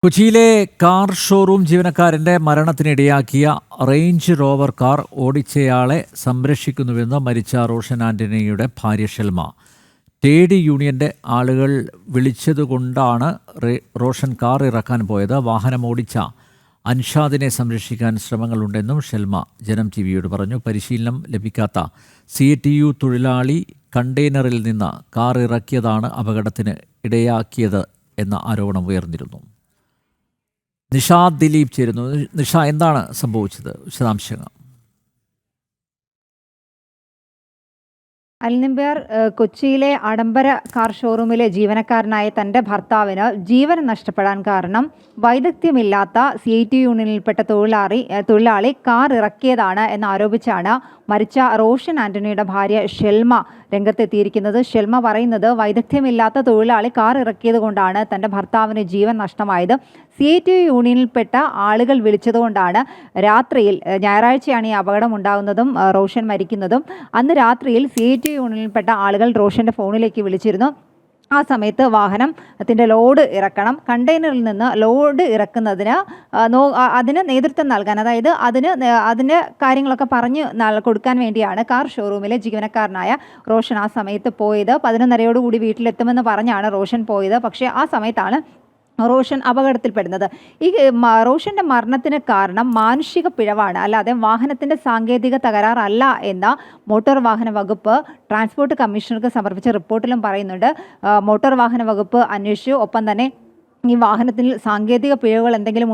കൊച്ചിയിലെ car showroom ജീവനക്കാരന്റെ മരണത്തിനിടയാക്കിയ range rover car ഓടിച്ചയാളെ സംരക്ഷിക്കുന്നുവെന്ന് മരിച്ച റോഷൻ ആന്റണിയുടെ ഭാര്യ ഷെൽമ. ട്രേഡ് യൂണിയന്റെ ആളുകൾ വിളിച്ചതുകൊണ്ടാണ് റോഷൻ കാർ ഇറക്കാൻ പോയത്. വാഹനം ഓടിച്ച അൻഷാദിനെ സംരക്ഷിക്കാൻ ശ്രമങ്ങളുണ്ടെന്നും ഷെൽമ ജനം ടിവിയോട് പറഞ്ഞു. പരിശീലനം ലഭിക്കാത്ത CTU തൊഴിലാളി കണ്ടെയ്നറിൽ നിന്ന് കാർ ഇറക്കിയതാണ് അപകടത്തിന് ഇടയാക്കിയത് എന്ന ആരോപണം ഉയർന്നിരുന്നു. നിഷ ദിലീപ് ചേരുന്നു. നിഷ, എന്താണ് സംഭവിച്ചത്? വിശദാംശങ്ങൾ. അൽനിംബിയാർ, കൊച്ചിയിലെ ആഡംബര കാർ ഷോറൂമിലെ ജീവനക്കാരനായ തൻ്റെ ഭർത്താവിന് ജീവൻ നഷ്ടപ്പെടാൻ കാരണം വൈദഗ്ധ്യമില്ലാത്ത CIT യൂണിയനിൽപ്പെട്ട തൊഴിലാളി കാർ ഇറക്കിയതാണ് എന്നാരോപിച്ചാണ് മരിച്ച റോഷൻ ആന്റണിയുടെ ഭാര്യ ഷെൽമ രംഗത്തെത്തിയിരിക്കുന്നത്. ഷെൽമ പറയുന്നത് വൈദഗ്ധ്യമില്ലാത്ത തൊഴിലാളി കാർ ഇറക്കിയത് കൊണ്ടാണ് തൻ്റെ ഭർത്താവിന് ജീവൻ നഷ്ടമായത്. CIT യൂണിയനിൽപ്പെട്ട ആളുകൾ വിളിച്ചതുകൊണ്ടാണ് രാത്രിയിൽ, ഞായറാഴ്ചയാണ് ഈ അപകടം ഉണ്ടാകുന്നതും റോഷൻ മരിക്കുന്നതും. അന്ന് രാത്രിയിൽ CIT യൂണിയനിൽപ്പെട്ട ആളുകൾ റോഷൻ്റെ ഫോണിലേക്ക് വിളിച്ചിരുന്നു. ആ സമയത്ത് വാഹനത്തിൻ്റെ ലോഡ് ഇറക്കണം, കണ്ടെയ്നറിൽ നിന്ന് ലോഡ് ഇറക്കുന്നതിന് അതിന് നേതൃത്വം നൽകാൻ, അതായത് അതിന് കാര്യങ്ങളൊക്കെ പറഞ്ഞു കൊടുക്കാൻ വേണ്ടിയാണ് കാർ ഷോറൂമിലെ ജീവനക്കാരനായ റോഷൻ ആ സമയത്ത് പോയത്. 11:30 വീട്ടിലെത്തുമെന്ന് പറഞ്ഞാണ് റോഷൻ പോയത്. പക്ഷേ ആ സമയത്താണ് റോഷൻ അപകടത്തിൽപ്പെടുന്നത്. ഈ റോഷൻ്റെ മരണത്തിന് കാരണം മാനുഷിക പിഴവാണ്, അല്ലാതെ വാഹനത്തിൻ്റെ സാങ്കേതിക തകരാറല്ല എന്ന മോട്ടോർ വാഹന വകുപ്പ് ട്രാൻസ്പോർട്ട് കമ്മീഷണർക്ക് സമർപ്പിച്ച റിപ്പോർട്ടിലും പറയുന്നുണ്ട്. മോട്ടോർ വാഹന വകുപ്പ് അന്വേഷിച്ചു. ഒപ്പം തന്നെ ഈ വാഹനത്തിൽ സാങ്കേതിക പിഴവുകൾ എന്തെങ്കിലും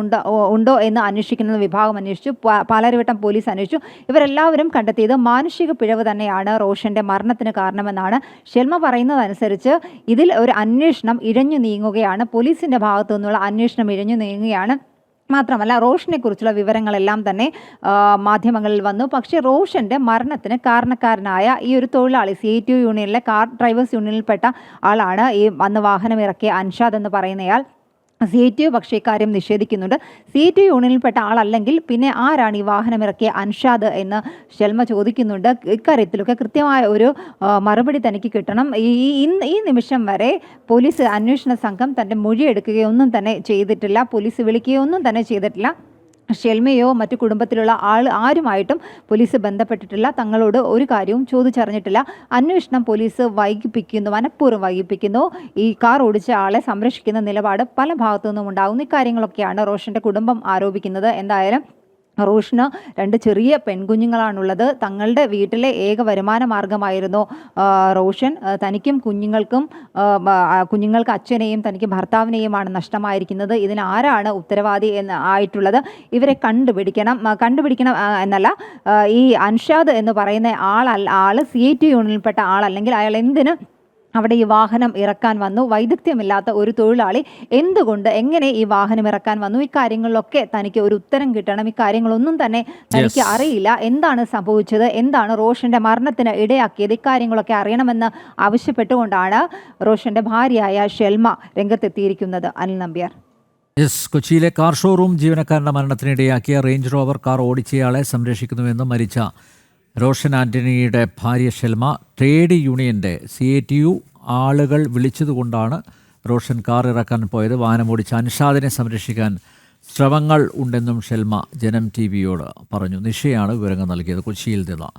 ഉണ്ടോ എന്ന് അന്വേഷിക്കുന്ന വിഭാഗം അന്വേഷിച്ചു. പാലാരിവട്ടം പോലീസ് അന്വേഷിച്ചു. ഇവരെല്ലാവരും കണ്ടെത്തിയത് മാനുഷിക പിഴവ് തന്നെയാണ് റോഷൻ്റെ മരണത്തിന് കാരണമെന്നാണ്. ഷെൽമ പറയുന്നതനുസരിച്ച് ഇതിൽ ഒരു അന്വേഷണം ഇഴഞ്ഞു നീങ്ങുകയാണ്. പോലീസിൻ്റെ ഭാഗത്തു നിന്നുള്ള അന്വേഷണം ഇഴഞ്ഞു നീങ്ങുകയാണ്. മാത്രമല്ല, റോഷനെക്കുറിച്ചുള്ള വിവരങ്ങളെല്ലാം തന്നെ മാധ്യമങ്ങളിൽ വന്നു. പക്ഷേ റോഷൻ്റെ മരണത്തിന് കാരണക്കാരനായ ഈ ഒരു തൊഴിലാളി, CIT യൂണിയനിലെ കാർ ഡ്രൈവേഴ്സ് യൂണിയനിൽപ്പെട്ട ആളാണ് ഈ അന്ന് വാഹനം ഇറക്കിയ അൻഷാദ് എന്ന് പറയുന്നയാൾ. CIT പക്ഷേ ഇക്കാര്യം നിഷേധിക്കുന്നുണ്ട്. CIT യൂണിയനിൽപ്പെട്ട ആളല്ലെങ്കിൽ പിന്നെ ആരാണ് ഈ വാഹനമിറക്കിയ അൻഷാദ് എന്ന് ഷെൽമ ചോദിക്കുന്നുണ്ട്. ഇക്കാര്യത്തിലൊക്കെ കൃത്യമായ ഒരു മറുപടി തനിക്ക് കിട്ടണം. ഈ നിമിഷം വരെ പോലീസ് അന്വേഷണ സംഘം തൻ്റെ മൊഴിയെടുക്കുകയൊന്നും തന്നെ ചെയ്തിട്ടില്ല. പോലീസ് വിളിക്കുകയൊന്നും തന്നെ ചെയ്തിട്ടില്ല. ഷെൽമയോ മറ്റു കുടുംബത്തിലുള്ള ആരുമായിട്ടും പോലീസ് ബന്ധപ്പെട്ടിട്ടില്ല. തങ്ങളോട് ഒരു കാര്യവും ചോദിച്ചറിഞ്ഞിട്ടില്ല. അന്വേഷണം പോലീസ് വൈകിപ്പിക്കുന്നു, മനഃപൂർവ്വം വൈകിപ്പിക്കുന്നു. ഈ കാർ ഓടിച്ച ആളെ സംരക്ഷിക്കുന്ന നിലപാട് പല ഭാഗത്തു നിന്നും ഉണ്ടാകുന്നു. ഇക്കാര്യങ്ങളൊക്കെയാണ് റോഷൻ്റെ കുടുംബം ആരോപിക്കുന്നത്. എന്തായാലും റോഷന് 2 ചെറിയ പെൺകുഞ്ഞുങ്ങളാണുള്ളത്. തങ്ങളുടെ വീട്ടിലെ ഏക വരുമാന മാർഗമായിരുന്നു റോഷൻ. തനിക്കും കുഞ്ഞുങ്ങൾക്ക് അച്ഛനെയും തനിക്ക് ഭർത്താവിനെയുമാണ് നഷ്ടമായിരിക്കുന്നത്. ഇതിന് ആരാണ് ഉത്തരവാദി ആയിട്ടുള്ളത്? ഇവരെ കണ്ടുപിടിക്കണം എന്നല്ല, ഈ അൻഷാദ് എന്ന് പറയുന്ന ആള് CIT യൂണിയനിൽപ്പെട്ട ആളല്ലെങ്കിൽ അയാൾ എന്തിന് അവിടെ ഈ വാഹനം ഇറക്കാൻ വന്നു? വൈദഗ്ധ്യമില്ലാത്ത ഒരു തൊഴിലാളി എങ്ങനെ ഈ വാഹനം ഇറക്കാൻ വന്നു? ഇക്കാര്യങ്ങളിലൊക്കെ തനിക്ക് ഒരു ഉത്തരം കിട്ടണം. ഇക്കാര്യങ്ങളൊന്നും തന്നെ തനിക്ക് അറിയില്ല. എന്താണ് സംഭവിച്ചത്, എന്താണ് റോഷന്റെ മരണത്തിന് ഇടയാക്കിയത്, ഇക്കാര്യങ്ങളൊക്കെ അറിയണമെന്ന് ആവശ്യപ്പെട്ടുകൊണ്ടാണ് റോഷന്റെ ഭാര്യയായ ഷെൽമ രംഗത്തെത്തിയിരിക്കുന്നത്. അനിൽ നമ്പ്യാർ. കൊച്ചിയിലെ കാർ ഷോറൂം ജീവനക്കാരന്റെ മരണത്തിനിടയാക്കിയ റേഞ്ച് റോവർ കാർ ഓടിച്ചയാളെ സംരക്ഷിക്കുന്നുവെന്ന് മരിച്ച റോഷൻ ആന്റണിയുടെ ഭാര്യ ഷെൽമ. ട്രേഡ് യൂണിയൻ്റെ CITU ആളുകൾ വിളിച്ചതുകൊണ്ടാണ് റോഷൻ കാർ ഇറക്കാൻ പോയത്. വാഹനമോടിച്ച അൻഷാദിനെ സംരക്ഷിക്കാൻ ശ്രമങ്ങൾ ഉണ്ടെന്നും ഷെൽമ ജനം TVയോട് പറഞ്ഞു. നിഷയാണ് വിവരങ്ങൾ നൽകിയത് കൊച്ചിയിൽ നിന്ന്.